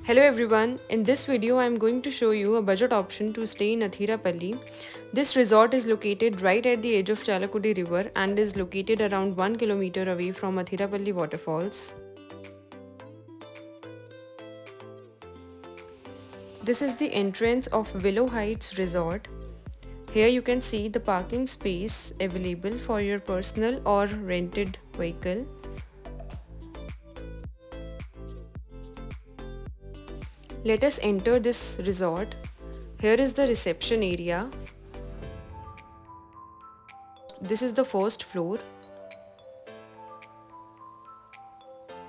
Hello everyone, in this video I am going to show you a budget option to stay in Athirapally. This resort is located right at the edge of Chalakudi river and is located around 1 kilometer away from Athirapally Waterfalls. This is the entrance of Willow Heights Resort. Here you can see the parking space available for your personal or rented vehicle. Let us enter this resort. Here is the reception area. This is the first floor.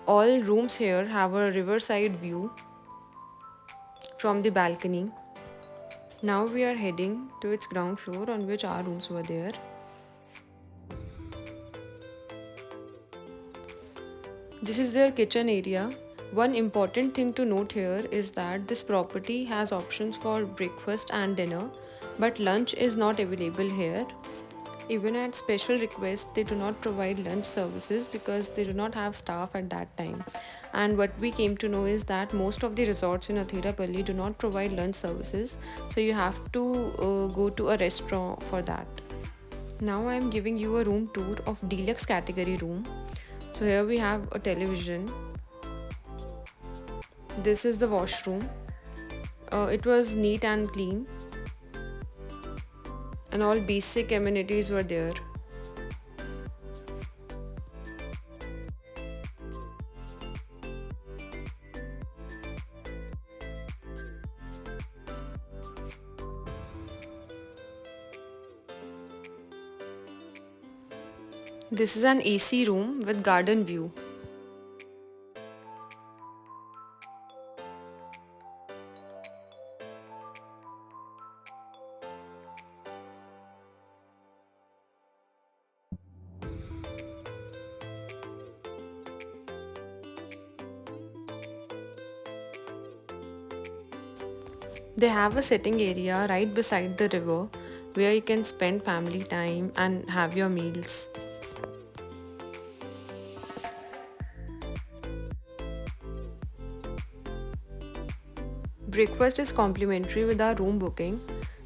All rooms here have a riverside view from the balcony. Now we are heading to its ground floor on which our rooms were there. This is their kitchen area. One important thing to note here is that this property has options for breakfast and dinner, but lunch is not available here. Even at special request, they do not provide lunch services because they do not have staff at that time. And what we came to know is that most of the resorts in Athirapally do not provide lunch services, so you have to go to a restaurant for that. Now I am giving you a room tour of deluxe category room. So here we have a television. This is the washroom. It was neat and clean, and all basic amenities were there. This is an AC room with garden view. They have a sitting area right beside the river where you can spend family time and have your meals. Breakfast is complimentary with our room booking.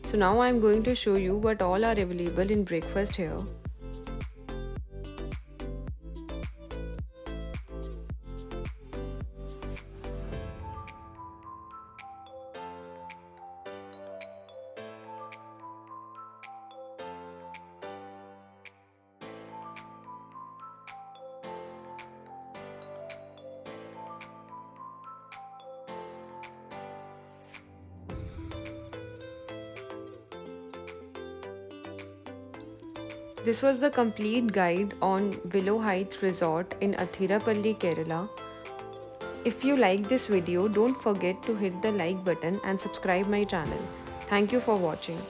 So now I am going to show you what all are available in breakfast here. This was the complete guide on Willow Heights Resort in Athirapally, Kerala. If you like this video, don't forget to hit the like button and subscribe my channel. Thank you for watching.